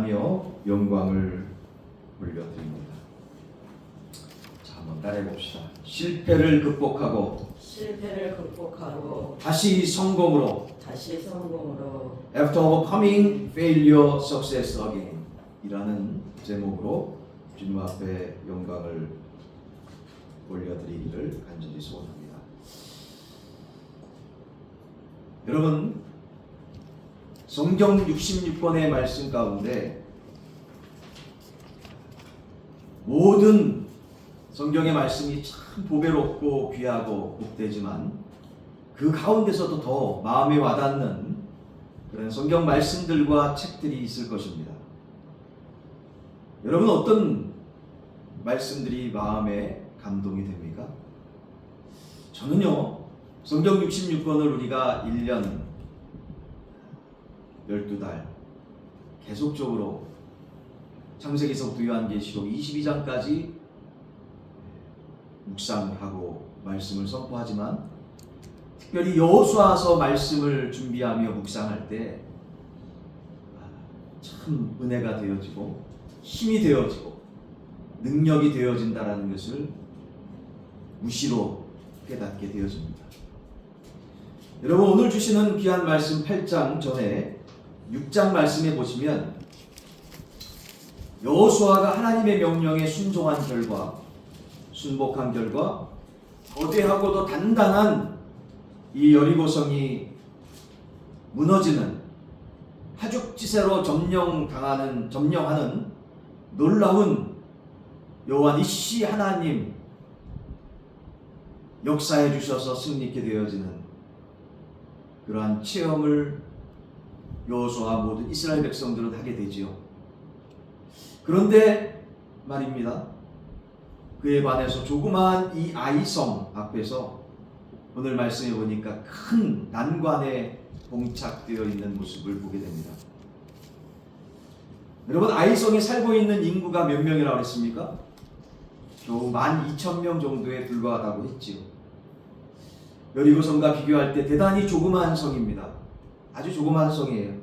찬양하며 영광을 올려드립니다. 자, 한번 따라해 봅시다. 실패를 극복하고 다시 성공으로 After overcoming failure, success again 이라는 제목으로 주님 앞에 영광을 올려드리기를 간절히 소원합니다. 여러분, 성경 66권의 말씀 가운데 모든 성경의 말씀이 참 보배롭고 귀하고 복되지만 그 가운데서도 더 마음에 와닿는 그런 성경 말씀들과 책들이 있을 것입니다. 여러분, 어떤 말씀들이 마음에 감동이 됩니까? 저는요, 성경 66권을 우리가 1년 12달 계속적으로 창세기서부터 요한계시록 22장까지 묵상하고 말씀을 선포하지만 특별히 여호수아서 말씀을 준비하며 묵상할 때 참 은혜가 되어지고 힘이 되어지고 능력이 되어진다라는 것을 무시로 깨닫게 되어집니다. 여러분, 오늘 주시는 귀한 말씀 8장 전에 6장 말씀에 보시면 여호수아가 하나님의 명령에 순종한 결과, 순복한 결과 거대하고도 단단한 이 여리고성이 무너지는, 하죽지세로 점령하는 놀라운 여호와 니시 하나님 역사해 주셔서 승리케 되어지는 그러한 체험을 여호수아와 모든 이스라엘 백성들은 하게 되지요. 그런데 말입니다, 그에 반해서 조그마한 이 아이성 앞에서 오늘 말씀해 보니까 큰 난관에 봉착되어 있는 모습을 보게 됩니다. 여러분, 아이성에 살고 있는 인구가 몇 명이라고 했습니까? 겨우 12,000명 정도에 불과하다고 했지요. 여리고성과 비교할 때 대단히 조그마한 성입니다. 아주 조그마한 성이에요.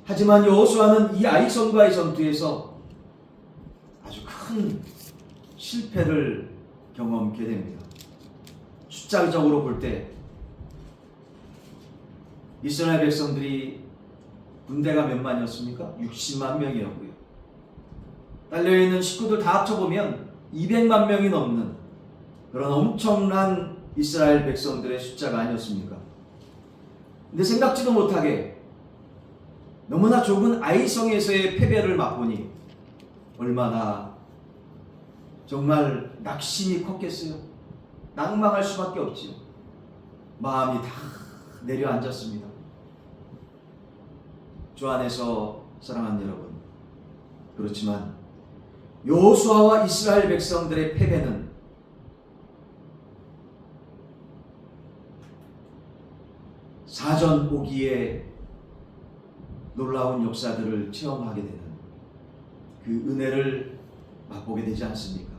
하지만 여호수아는 이 아이성과의 전투에서 아주 큰 실패를 경험하게 됩니다. 숫자적으로 볼 때 이스라엘 백성들이 군대가 몇만이었습니까? 60만 명이었고요. 딸려있는 식구들 다 합쳐보면 200만 명이 넘는 그런 엄청난 이스라엘 백성들의 숫자가 아니었습니까? 근데 생각지도 못하게 너무나 좁은 아이성에서의 패배를 맛보니 얼마나 정말 낙심이 컸겠어요. 낭망할 수밖에 없지요. 마음이 다 내려앉았습니다. 주 안에서 사랑하는 여러분, 그렇지만 여호수아와 이스라엘 백성들의 패배는 사전 보기에 놀라운 역사들을 체험하게 되는 그 은혜를 맛보게 되지 않습니까?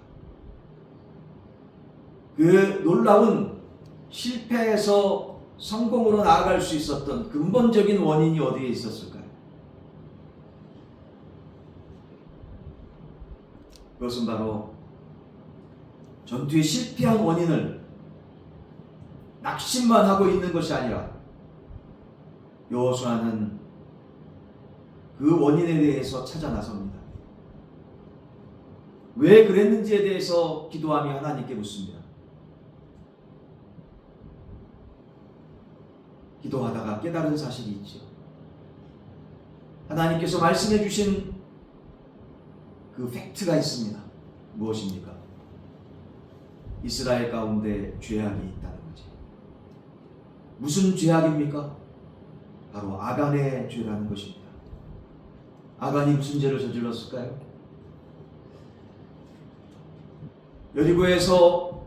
그 놀라운 실패에서 성공으로 나아갈 수 있었던 근본적인 원인이 어디에 있었을까요? 그것은 바로 전투에 실패한 원인을 낙심만 하고 있는 것이 아니라 여호수아는 그 원인에 대해서 찾아 나섭니다. 왜 그랬는지에 대해서 기도하며 하나님께 묻습니다. 기도하다가 깨달은 사실이 있죠. 하나님께서 말씀해 주신 그 팩트가 있습니다. 무엇입니까? 이스라엘 가운데 죄악이 있다는 거지. 무슨 죄악입니까? 바로 아간의 죄라는 것입니다. 아간이 무슨 죄를 저질렀을까요? 여리고에서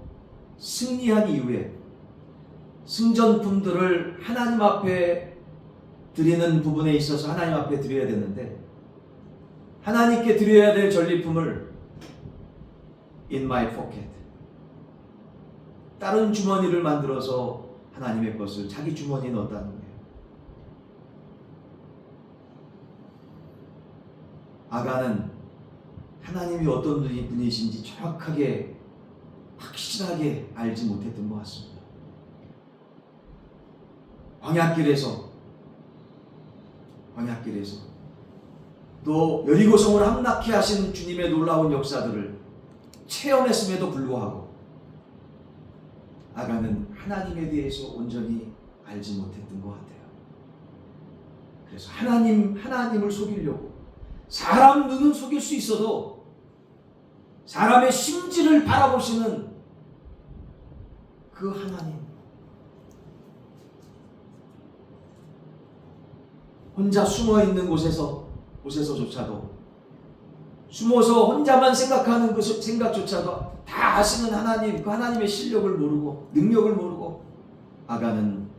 승리한 이후에 승전품들을 하나님 앞에 드리는 부분에 있어서 하나님 앞에 드려야 되는데, 하나님께 드려야 될 전리품을 in my pocket, 다른 주머니를 만들어서 하나님의 것을 자기 주머니에 넣었다는 거예요. 아간은 하나님이 어떤 분이신지 정확하게 확실하게 알지 못했던 것 같습니다. 광야길에서 또 여리고성을 함락케 하신 주님의 놀라운 역사들을 체험했음에도 불구하고 아간은 하나님에 대해서 온전히 알지 못했던 것 같아요. 그래서 하나님을 속이려고, 사람 눈은 속일 수 있어도 사람의 심지를 바라보시는 그 하나님, 혼자 숨어 있는 곳에서조차도, 숨어서 혼자만 생각하는 그 생각조차도 다 아시는 하나님, 그 하나님의 실력을 모르고 능력을 모르고 아간은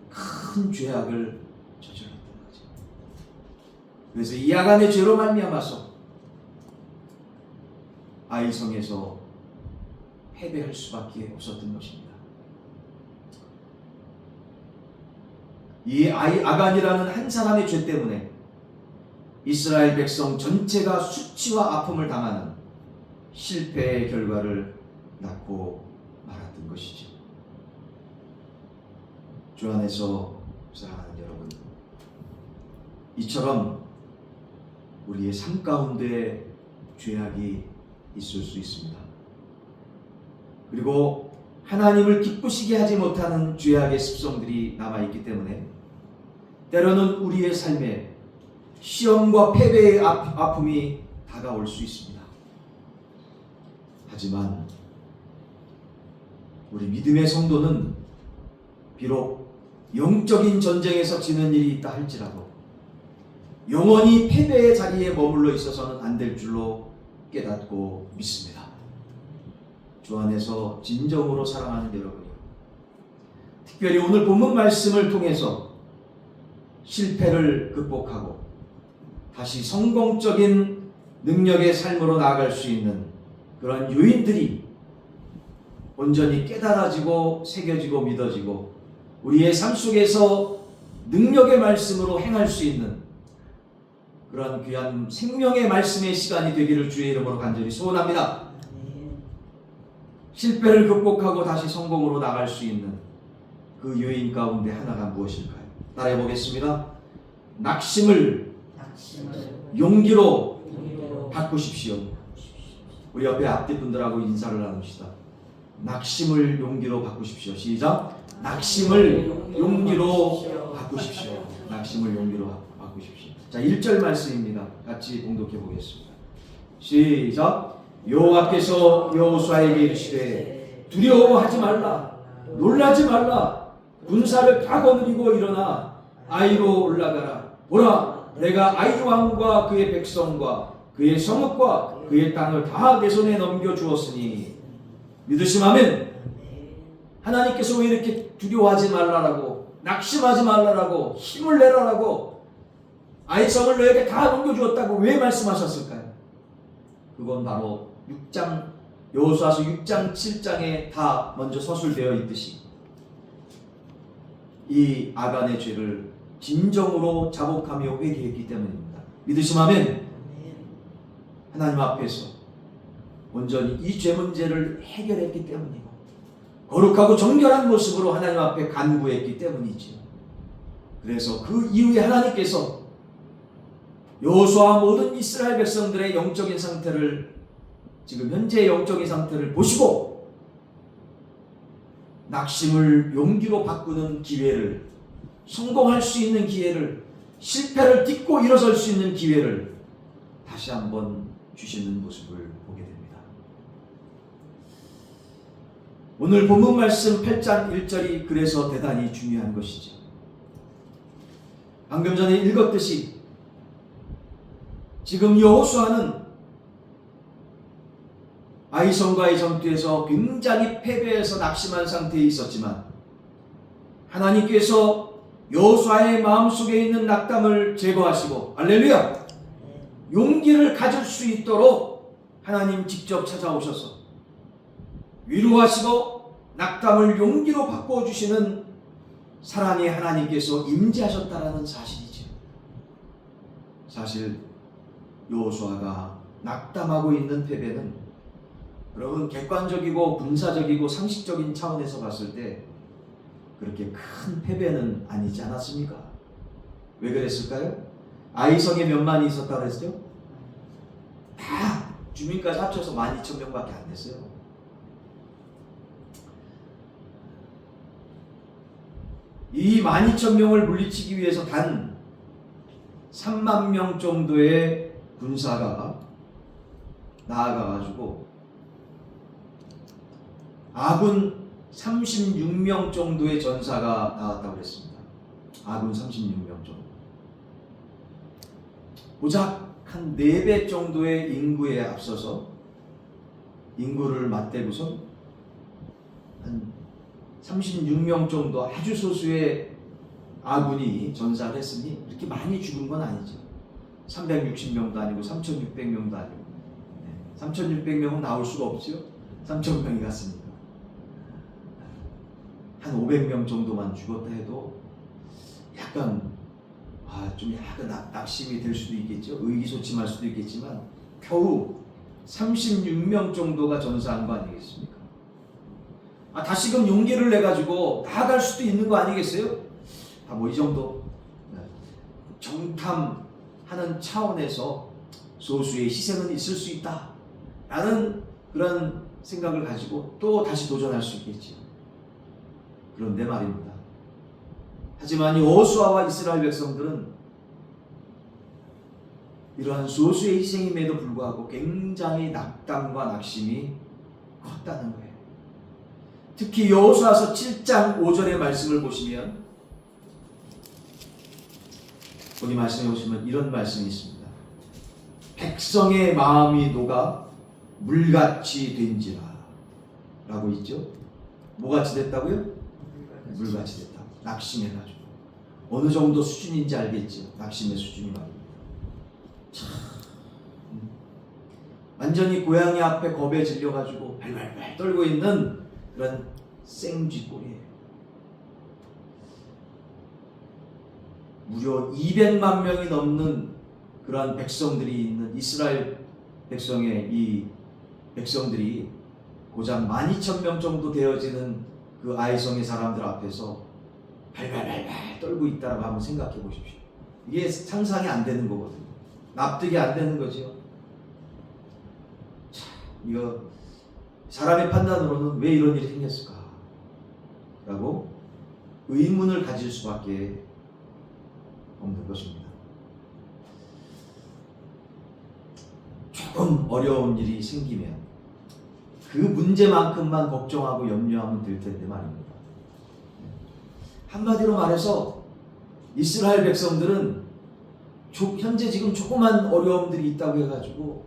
큰 죄악을 저질렀던 거죠. 그래서 이 아간의 죄로 말미암아서 아이성에서 패배할 수밖에 없었던 것입니다. 이 아간이라는 한 사람의 죄 때문에 이스라엘 백성 전체가 수치와 아픔을 당하는 실패의 결과를 낳고 말았던 것이죠. 주 안에서 사랑하는 여러분, 이처럼 우리의 삶 가운데 죄악이 있을 수 있습니다. 그리고 하나님을 기쁘시게 하지 못하는 죄악의 습성들이 남아있기 때문에 때로는 우리의 삶에 시험과 패배의 아픔이 다가올 수 있습니다. 하지만 우리 믿음의 성도는 비록 영적인 전쟁에서 지는 일이 있다 할지라도 영원히 패배의 자리에 머물러 있어서는 안 될 줄로 깨닫고 믿습니다. 주 안에서 진정으로 사랑하는 여러분이 특별히 오늘 본문 말씀을 통해서 실패를 극복하고 다시 성공적인 능력의 삶으로 나아갈 수 있는 그런 요인들이 온전히 깨달아지고 새겨지고 믿어지고 우리의 삶 속에서 능력의 말씀으로 행할 수 있는 그런 귀한 생명의 말씀의 시간이 되기를 주의 이름으로 간절히 소원합니다. 실패를 극복하고 다시 성공으로 나갈 수 있는 그 요인 가운데 하나가 무엇일까요? 따라해 보겠습니다. 낙심을 용기로 바꾸십시오. 우리 옆에 앞뒤 분들하고 인사를 나눕시다. 낙심을 용기로 바꾸십시오. 시작. 낙심을 용기로 바꾸십시오. 낙심을 용기로 바꾸십시오. 자, 1절 말씀입니다. 같이 봉독해 보겠습니다. 시작. 여호와께서 여호수아에게 이르시되 두려워하지 말라, 놀라지 말라, 군사를 다 거느리고 일어나 아이로 올라가라. 보라, 내가 아이 왕과 그의 백성과 그의 성읍과 그의 땅을 다 내 손에 넘겨주었으니. 믿으시면 하나님께서 왜 이렇게 두려워하지 말라라고, 낙심하지 말라라고, 힘을 내라라고, 아이 성을 너에게 다 넘겨주었다고 왜 말씀하셨을까요? 그건 바로 6장, 여호수아서 6장 7장에 다 먼저 서술되어 있듯이 이 아간의 죄를 진정으로 자복하며 회개했기 때문입니다. 믿으시면 하나님 앞에서 온전히 이 죄 문제를 해결했기 때문이고 거룩하고 정결한 모습으로 하나님 앞에 간구했기 때문이지. 그래서 그 이후에 하나님께서 여호수아와 모든 이스라엘 백성들의 영적인 상태를, 지금 현재의 영적인 상태를 보시고 낙심을 용기로 바꾸는 기회를, 성공할 수 있는 기회를, 실패를 딛고 일어설 수 있는 기회를 다시 한번 주시는 모습을 보게 됩니다. 오늘 본문 말씀 8장 1절이 그래서 대단히 중요한 것이죠. 방금 전에 읽었듯이 지금 여호수아는 아이성과의 전투에서 굉장히 패배해서 낙심한 상태에 있었지만 하나님께서 여호수아의 마음속에 있는 낙담을 제거하시고, 할렐루야, 용기를 가질 수 있도록 하나님 직접 찾아오셔서 위로하시고 낙담을 용기로 바꿔주시는 사랑의 하나님께서 임재하셨다라는 사실이죠. 사실 여호수아가 낙담하고 있는 패배는 여러분 객관적이고 군사적이고 상식적인 차원에서 봤을 때 그렇게 큰 패배는 아니지 않았습니까? 왜 그랬을까요? 아이성에 몇만이 있었다고 그랬죠? 다 주민까지 합쳐서 12,000명밖에 안 됐어요. 이 12,000명을 물리치기 위해서 단 3만 명 정도의 군사가 나아가가지고 아군 36명 정도의 전사가 나왔다고 했습니다. 아군 36명 정도. 고작 한 4배 정도의 인구에 앞서서 인구를 맞대고선 한 36명 정도 아주 소수의 아군이 전사를 했으니 이렇게 많이 죽은 건 아니죠. 360명도 아니고 3,600명도 아니고 3,600명은 나올 수가 없죠. 3,000명이 갔으니까 한 500명 정도만 죽었다 해도 약간 좀 약간 낙심이 될 수도 있겠죠. 의기소침할 수도 있겠지만 겨우 36명 정도가 전사한 거 아니겠습니까? 다시금 용기를 내가지고 나아갈 수도 있는 거 아니겠어요? 뭐 이 정도 정탐하는 차원에서 소수의 희생은 있을 수 있다 라는 그런 생각을 가지고 또 다시 도전할 수 있겠죠. 그런데 말입니다. 하지만 여호수아와 이스라엘 백성들은 이러한 소수의 희생임에도 불구하고 굉장히 낙담과 낙심이 컸다는 거예요. 특히 여호수아서 7장 5절의 말씀을 보시면 거기 말씀해 보시면 이런 말씀이 있습니다. 백성의 마음이 녹아 물같이 된지라 라고 있죠. 뭐같이 됐다고요? 물같이 됐다. 낙심해가지고 어느 정도 수준인지 알겠죠. 낙심의 수준이 말입니다. 참 완전히 고양이 앞에 겁에 질려가지고 발발발 떨고 있는 그런 생쥐꼴이에요. 무려 200만 명이 넘는 그러한 백성들이 있는 이스라엘 백성의 이 백성들이 고작 12,000명 정도 되어지는 그 아이성의 사람들 앞에서 발발발발 떨고 있다라고 한번 생각해 보십시오. 이게 상상이 안 되는 거거든요. 납득이 안 되는 거죠. 참, 이거 사람의 판단으로는 왜 이런 일이 생겼을까? 라고 의문을 가질 수밖에 없는 것입니다. 조금 어려운 일이 생기면 그 문제만큼만 걱정하고 염려하면 될 텐데 말입니다. 한마디로 말해서 이스라엘 백성들은 현재 지금 조그만 어려움들이 있다고 해가지고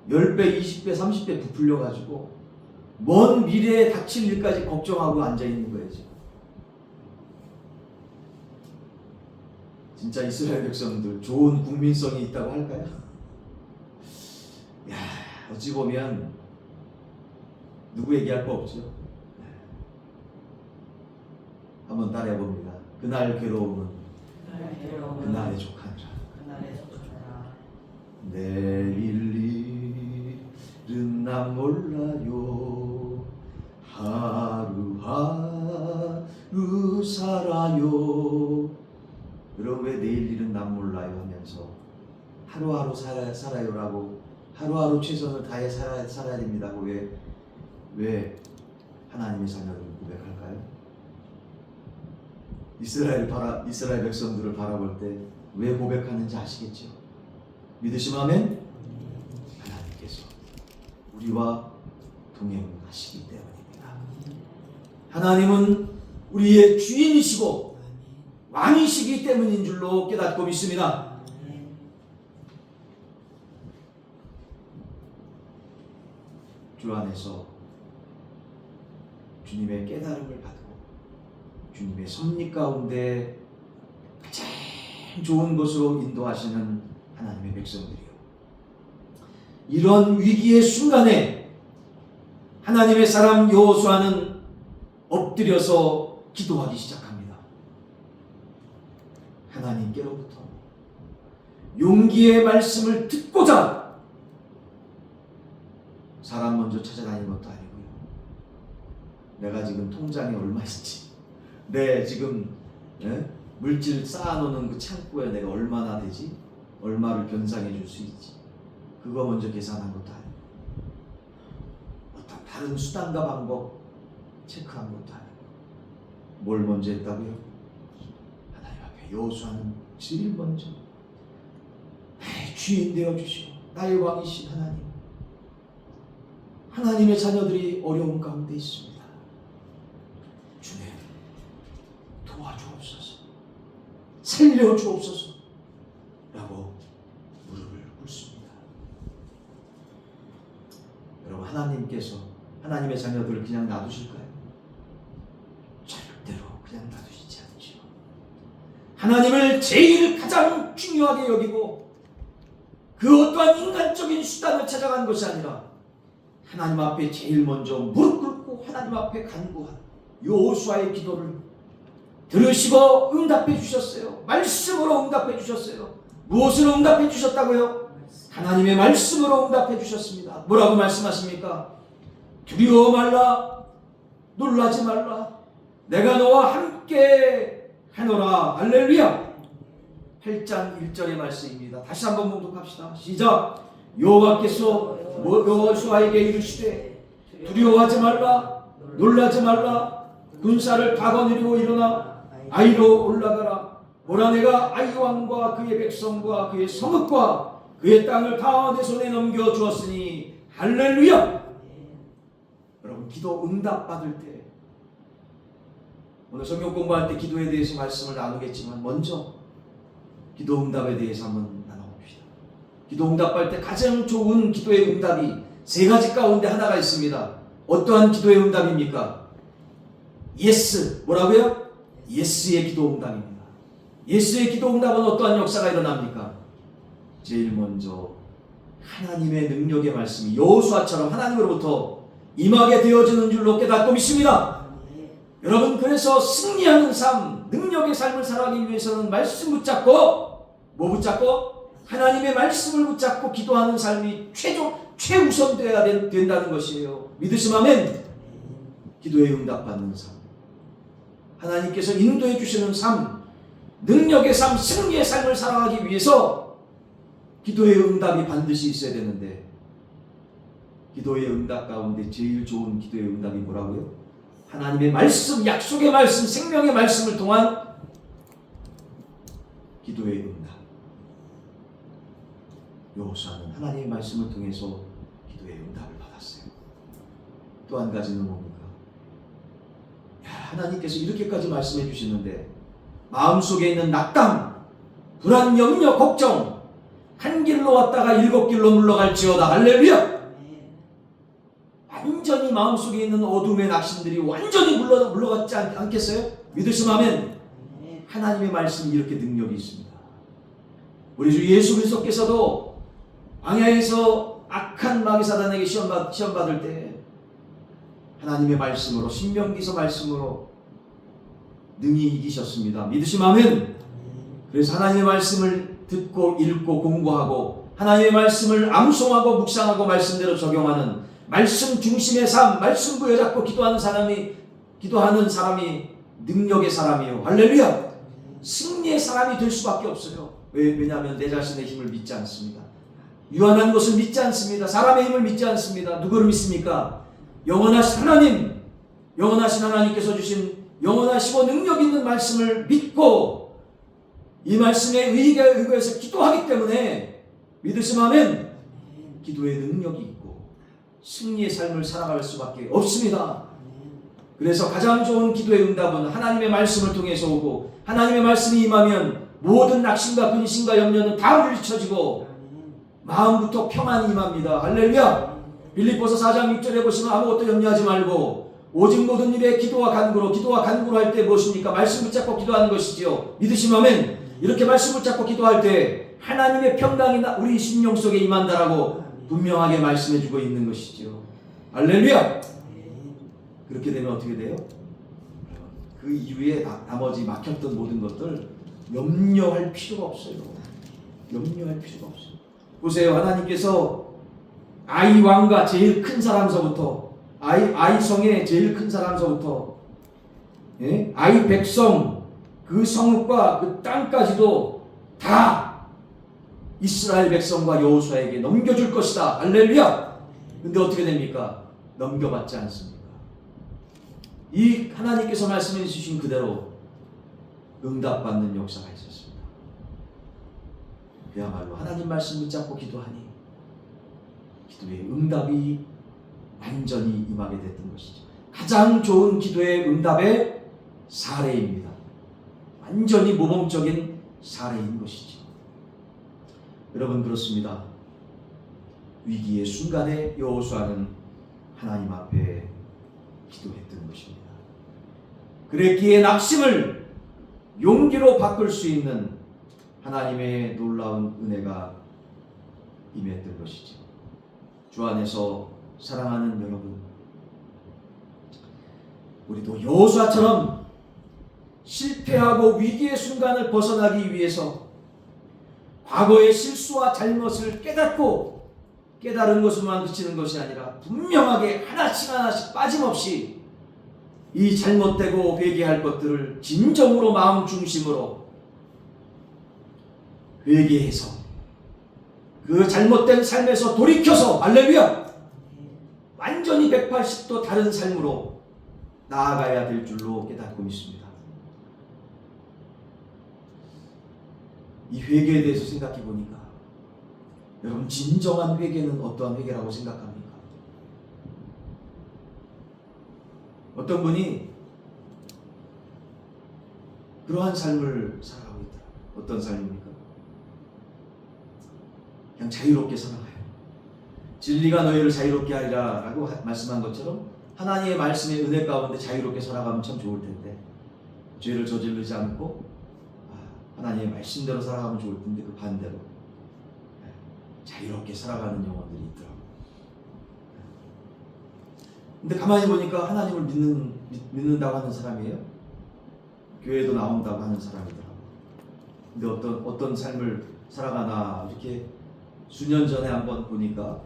10배, 20배, 30배 부풀려가지고 먼 미래에 닥칠 일까지 걱정하고 앉아있는 거예요. 지금. 진짜 이스라엘 백성들 좋은 국민성이 있다고 할까요? 야, 어찌 보면 누구 얘기할 거 없죠. 한번 따라해봅니다. 그날 괴로움은 그날의 족하니라. 내일 일은 난 몰라요. 하루하루 살아요. 여러분 왜 내일 일은 난 몰라요 하면서 하루하루 살아요라고 하루하루 최선을 다해 살아야 됩니다고 왜 하나님의 자녀를 고백할까요? 이스라엘 백성들을 바라볼 때 왜 고백하는지 아시겠죠? 믿으시면 아멘? 하나님께서 우리와 동행하시기 때문입니다. 하나님은 우리의 주인이시고 왕이시기 때문인 줄로 깨닫고 믿습니다. 주 안에서 주님의 깨달음을 받고 주님의 섭리 가운데 가장 좋은 것으로 인도하시는 하나님의 백성들이요. 이런 위기의 순간에 하나님의 사람 여호수아는 엎드려서 기도하기 시작합니다. 하나님께로부터 용기의 말씀을 듣고자 사람 먼저 찾아다니는 것도 아니고요. 내가 지금 통장에 얼마 있지, 내 지금 물질 쌓아놓는 그 창고에 내가 얼마나 되지, 얼마를 변상해 줄 수 있지, 그거 먼저 계산한 것도 아니고 어떤 다른 수단과 방법 체크한 것도 아니고 뭘 먼저 했다고요? 하나님 앞에 여호수아는 제일 먼저 나의 주인 되어주시고 나의 왕이신 하나님, 하나님의 자녀들이 어려운 가운데 있습니다. 주님 도와주옵소서, 살려주옵소서 라고 무릎을 꿇습니다. 여러분, 하나님께서 하나님의 자녀들을 그냥 놔두실까요? 절대로 그냥 놔두시지 않죠. 하나님을 제일 가장 중요하게 여기고 그 어떠한 인간적인 수단을 찾아간 것이 아니라 하나님 앞에 제일 먼저 무릎 꿇고 하나님 앞에 간구한 여호수아의 기도를 들으시고 응답해 주셨어요. 말씀으로 응답해 주셨어요. 무엇으로 응답해 주셨다고요? 하나님의 말씀으로 응답해 주셨습니다. 뭐라고 말씀하십니까? 두려워 말라, 놀라지 말라, 내가 너와 함께 하노라. 할렐루야. 8장 1절의 말씀입니다. 다시 한번 봉독합시다. 시작. 여호와께서 여호수아에게 이르시되 두려워하지 말라, 놀라지 말라, 군사를 다 거느리고 일어나 아이로 올라가라. 보라, 내가 아이 왕과 그의 백성과 그의 성읍과 그의 땅을 다 내 손에 넘겨 주었으니 할렐루야. 여러분, 기도 응답 받을 때, 오늘 성경 공부할 때 기도에 대해서 말씀을 나누겠지만 먼저 기도 응답에 대해서 한번 나눠봅시다. 기도 응답할 때 가장 좋은 기도의 응답이 세 가지 가운데 하나가 있습니다. 어떠한 기도의 응답입니까? 예스. 뭐라고요? 예스의 기도 응답입니다. 예스의 기도 응답은 어떠한 역사가 일어납니까? 제일 먼저 하나님의 능력의 말씀이 여호수아처럼 하나님으로부터 임하게 되어지는 줄로 깨닫고 믿습니다. 여러분, 그래서 승리하는 삶, 능력의 삶을 살아가기 위해서는 말씀 붙잡고, 뭐 붙잡고? 하나님의 말씀을 붙잡고 기도하는 삶이 최우선 되어야 된다는 것이에요. 믿으시면 아멘. 기도에 응답받는 삶, 하나님께서 인도해 주시는 삶, 능력의 삶, 승리의 삶을 살아가기 위해서 기도의 응답이 반드시 있어야 되는데, 기도의 응답 가운데 제일 좋은 기도의 응답이 뭐라고요? 하나님의 말씀, 약속의 말씀, 생명의 말씀을 통한 기도의 응답. 여호수아는 하나님의 말씀을 통해서 기도의 응답을 받았어요. 또 한 가지는 뭡니까? 하나님께서 이렇게까지 말씀해 주시는데 마음속에 있는 낙담, 불안, 염려, 걱정, 한 길로 왔다가 7길로 물러갈지어다. 할렐루야. 완전히 마음속에 있는 어둠의 낙심들이 완전히 물러갔지 않겠어요? 믿으시면 아멘. 하나님의 말씀이 이렇게 능력이 있습니다. 우리 주 예수 그리스도께서도 광야에서 악한 마귀 사단에게 시험 받을 때 하나님의 말씀으로, 신명기서 말씀으로 능히 이기셨습니다. 믿으시면 아멘. 그래서 하나님의 말씀을 듣고 읽고 공부하고 하나님의 말씀을 암송하고 묵상하고 말씀대로 적용하는 말씀 중심의 삶, 말씀 부여잡고 기도하는 사람이 능력의 사람이에요. 할렐루야. 승리의 사람이 될 수밖에 없어요. 왜냐하면 내 자신의 힘을 믿지 않습니다. 유한한 것을 믿지 않습니다. 사람의 힘을 믿지 않습니다. 누구를 믿습니까? 영원하신 하나님, 영원하신 하나님께서 주신 영원하시고 능력 있는 말씀을 믿고 이 말씀에 의거해서 기도하기 때문에, 믿으시면 아멘, 기도의 능력이 있고 승리의 삶을 살아갈 수밖에 없습니다. 그래서 가장 좋은 기도의 응답은 하나님의 말씀을 통해서 오고, 하나님의 말씀이 임하면 모든 낙심과 근심과 염려는 다 물리쳐지고 마음부터 평안이 임합니다. 할렐루야. 빌립보서 4장 6절에 보시면 아무것도 염려하지 말고 오직 모든 일에 기도와 간구로 할 때 무엇입니까? 말씀 붙잡고 기도하는 것이지요. 믿으시면 아멘. 이렇게 말씀 붙잡고 기도할 때 하나님의 평강이 우리 심령 속에 임한다라고 분명하게 말씀해주고 있는 것이지요. 할렐루야. 그렇게 되면 어떻게 돼요? 그 이후에 나머지 막혔던 모든 것들 염려할 필요가 없어요. 염려할 필요가 없어요. 보세요. 하나님께서 아이 왕과 제일 큰 사람서부터 아이 성의 제일 큰 사람서부터 아이 백성 그 성읍과 그 땅까지도 다 이스라엘 백성과 여호수아에게 넘겨줄 것이다. 할렐루야. 근데 어떻게 됩니까? 넘겨받지 않습니까? 이 하나님께서 말씀해 주신 그대로 응답받는 역사가 있었습니다. 그야말로 하나님 말씀 붙잡고 기도하니 기도의 응답이 완전히 임하게 됐던 것이죠. 가장 좋은 기도의 응답의 사례입니다. 완전히 모범적인 사례인 것이죠. 여러분 그렇습니다. 위기의 순간에 여호수아는 하나님 앞에 기도했던 것입니다. 그랬기에 낙심을 용기로 바꿀 수 있는 하나님의 놀라운 은혜가 임했던 것이죠. 주 안에서 사랑하는 여러분, 우리도 여호수아처럼 실패하고 위기의 순간을 벗어나기 위해서 과거의 실수와 잘못을 깨닫고 깨달은 것으로만 그치는 것이 아니라 분명하게 하나씩 빠짐없이 이 잘못되고 회개할 것들을 진정으로 마음 중심으로 회개해서 그 잘못된 삶에서 돌이켜서 할렐루야 완전히 180도 다른 삶으로 나아가야 될 줄로 깨닫고 있습니다. 이 회개에 대해서 생각해 보니까 여러분 진정한 회개는 어떠한 회개라고 생각합니까? 어떤 분이 그러한 삶을 살아가고 있다. 어떤 삶입니까? 그냥 자유롭게 살아가요. 진리가 너희를 자유롭게 하리라 라고 말씀한 것처럼 하나님의 말씀의 은혜 가운데 자유롭게 살아가면 참 좋을 텐데 죄를 저지르지 않고 하나님의 말씀대로 살아가면 좋을 텐데 그 반대로 자유롭게 살아가는 영혼들이 있더라고요. 근데 가만히 보니까 하나님을 믿는다고 하는 사람이에요. 교회도 나온다고 하는 사람이더라고요. 근데 어떤 삶을 살아가나 이렇게 수년 전에 한번 보니까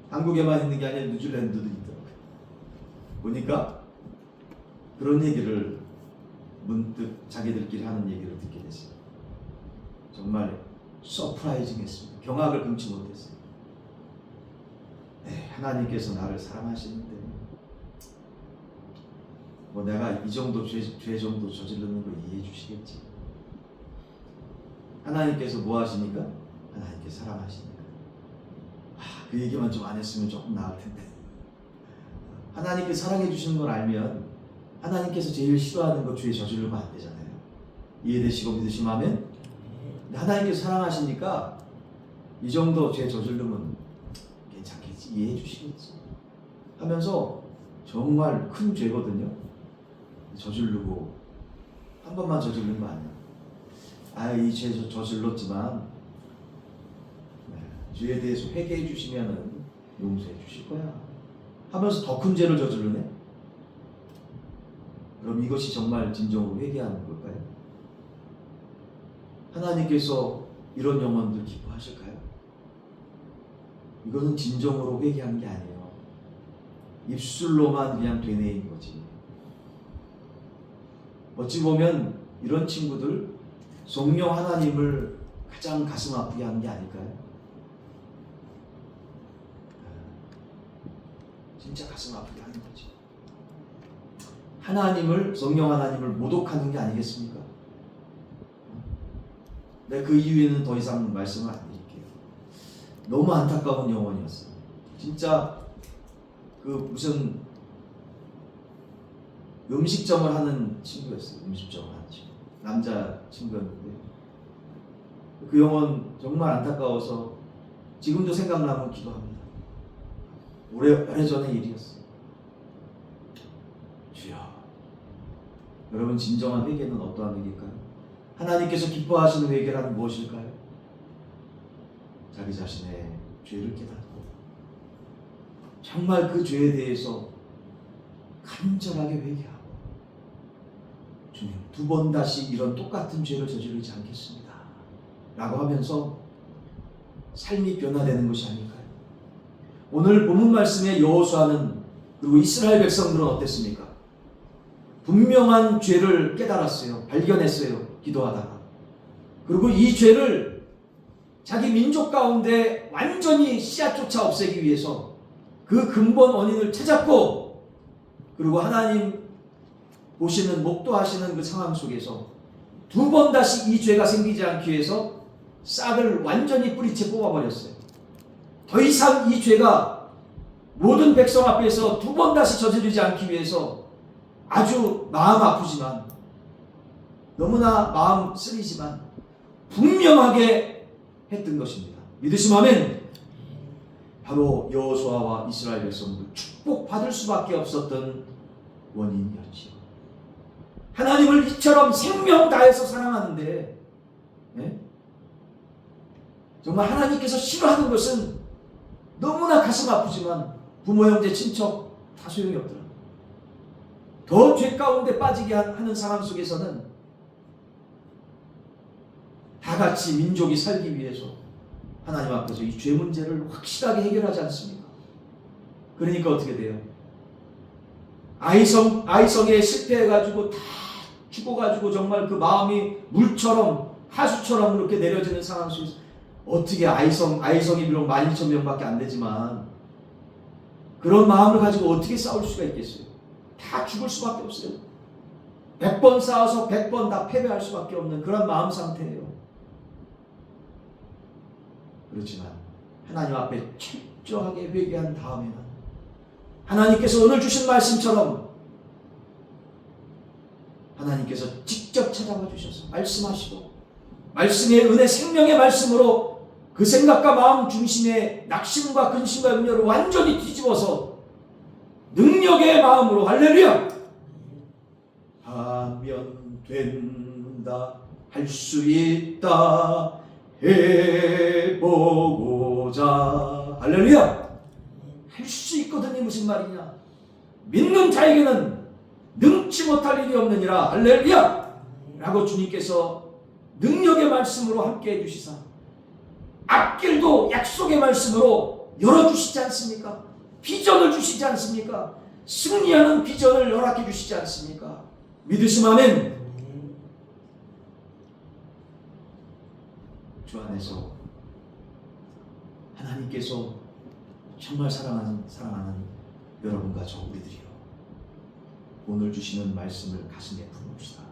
한국에만 있는 게 아니라 뉴질랜드도 있더라고요. 보니까 그런 얘기를 문득 자기들끼리 하는 얘기를 듣게 됐어요. 정말 서프라이징했습니다. 경악을 금치 못했어요. 하나님께서 나를 사랑하시는데 뭐 내가 이 정도 죄 정도 저지르는 거 이해해 주시겠지. 하나님께서 뭐 하시니까? 하나님께서 사랑하시니까. 그 얘기만 좀 안 했으면 조금 나을 텐데. 하나님께서 사랑해 주시는 걸 알면 하나님께서 제일 싫어하는 거 죄 저지르면 안 되잖아요. 이해되시고 믿으시면 아멘? 하나님께서 사랑하시니까 이 정도 죄 저지르면 괜찮겠지, 이해해 주시겠지 하면서 정말 큰 죄거든요. 저지르고 한 번만 저지른 거 아니야. 이 죄 저질렀지만 죄에 대해서 회개해 주시면은 용서해 주실 거야 하면서 더 큰 죄를 저지르네. 그럼 이것이 정말 진정으로 회개하는 걸까요? 하나님께서 이런 영혼들 기뻐하실까요? 이거는 진정으로 회개한 게 아니에요. 입술로만 그냥 되뇌인 거지. 어찌 보면 이런 친구들 성령 하나님을 가장 가슴 아프게 하는 게 아닐까요? 진짜 가슴 아프게 하는 거지. 성령 하나님을 모독하는 게 아니겠습니까? 네, 그 이유에는 더 이상 말씀을 안 드릴게요. 너무 안타까운 영혼이었어요. 진짜 그 무슨 음식점을 하는 친구였어요. 음식점을 하는 친구. 남자 친구였는데 그 영혼 정말 안타까워서 지금도 생각나면 기도합니다. 오래전의 일이었어요. 주여, 여러분 진정한 회개는 어떠한 회개일까요? 하나님께서 기뻐하시는 회개란 무엇일까요? 자기 자신의 죄를 깨닫고 정말 그 죄에 대해서 간절하게 회개하고 주님, 두 번 다시 이런 똑같은 죄를 저지르지 않겠습니다. 라고 하면서 삶이 변화되는 것이 아닐까요? 오늘 본문 말씀의 여호수아는 그리고 이스라엘 백성들은 어땠습니까? 분명한 죄를 깨달았어요. 발견했어요. 기도하다가. 그리고 이 죄를 자기 민족 가운데 완전히 씨앗조차 없애기 위해서 그 근본 원인을 찾았고, 그리고 하나님 보시는, 목도하시는 그 상황 속에서 두 번 다시 이 죄가 생기지 않기 위해서 싹을 완전히 뿌리채 뽑아버렸어요. 더 이상 이 죄가 모든 백성 앞에서 두 번 다시 저지르지 않기 위해서 아주 마음 아프지만, 너무나 마음 쓰리지만 분명하게 했던 것입니다. 믿으시면 아멘. 바로 여호수아와 이스라엘 백성들 축복받을 수밖에 없었던 원인이었지요. 하나님을 이처럼 생명 다해서 사랑하는데, 네? 정말 하나님께서 싫어하는 것은 너무나 가슴 아프지만 부모, 형제, 친척 다 소용이 없더라. 더 죄 가운데 빠지게 하는 상황 속에서는 다 같이 민족이 살기 위해서 하나님 앞에서 이 죄 문제를 확실하게 해결하지 않습니까? 그러니까 어떻게 돼요? 아이성에 실패해가지고 다 죽어가지고 정말 그 마음이 물처럼 하수처럼 그렇게 내려지는 상황 속에서 어떻게 아이성이 비록 12,000명밖에 안 되지만 그런 마음을 가지고 어떻게 싸울 수가 있겠어요? 다 죽을 수밖에 없어요. 100번 싸워서 100번 다 패배할 수밖에 없는 그런 마음 상태예요. 그렇지만 하나님 앞에 철저하게 회개한 다음에는 하나님께서 오늘 주신 말씀처럼 하나님께서 직접 찾아와 주셔서 말씀하시고, 말씀의 은혜, 생명의 말씀으로 그 생각과 마음 중심의 낙심과 근심과 염려를 완전히 뒤집어서 능력의 마음으로, 할렐루야! 하면 된다, 할 수 있다, 해보고자. 할렐루야! 할 수 있거든요. 무슨 말이냐? 믿는 자에게는 능치 못할 일이 없느니라. 할렐루야! 라고 주님께서 능력의 말씀으로 함께 해주시사 앞길도 약속의 말씀으로 열어주시지 않습니까? 비전을 주시지 않습니까? 승리하는 비전을 허락해 주시지 않습니까? 믿으시면 아멘. 주 안에서 하나님께서 정말 사랑하는 여러분과 저 우리들이요, 오늘 주시는 말씀을 가슴에 품읍시다.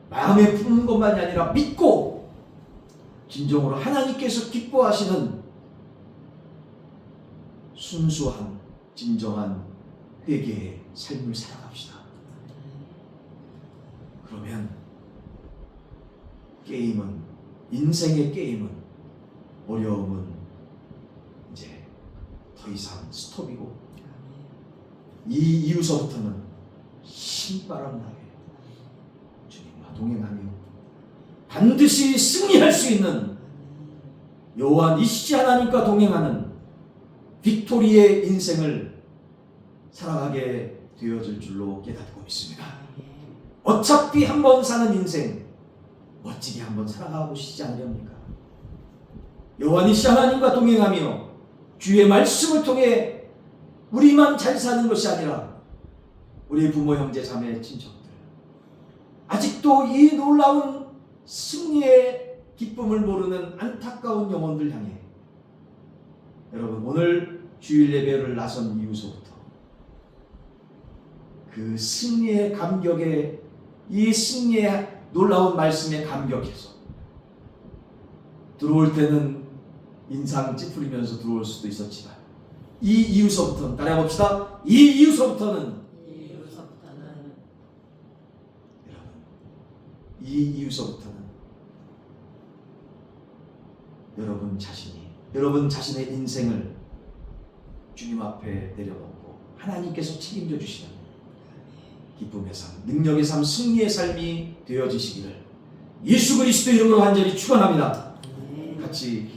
마음에 품는 것만이 아니라 믿고 진정으로 하나님께서 기뻐하시는 순수한 진정한 회개의 삶을 살아갑시다. 그러면 인생의 게임은, 어려움은 이제 더 이상 스톱이고, 이 이후서부터는 신바람 나게 주님과 동행하며 반드시 승리할 수 있는 여호와 니시 하나님과 동행하는 빅토리의 인생을 살아가게 되어질 줄로 깨닫고 있습니다. 어차피 한 번 사는 인생 멋지게 한번 살아가 보시지 않으렵니까? 여호와 니시 하나님과 동행하며 주의 말씀을 통해 우리만 잘 사는 것이 아니라 우리 부모, 형제, 자매, 친척들, 아직도 이 놀라운 승리의 기쁨을 모르는 안타까운 영혼들 향해, 여러분 오늘 주일 예배를 나선 이후서부터 그 승리의 감격에, 이 승리의 놀라운 말씀에 감격해서 들어올 때는 인상 찌푸리면서 들어올 수도 있었지만 이 이후서부터는, 따라해봅시다. 이 이후서부터는 여러분, 이 이후서부터는 여러분 자신의 인생을 주님 앞에 내려놓고 하나님께서 책임져 주시는 기쁨의 삶, 능력의 삶, 승리의 삶이 되어지시기를 예수 그리스도 이름으로 간절히 축원합니다. 같이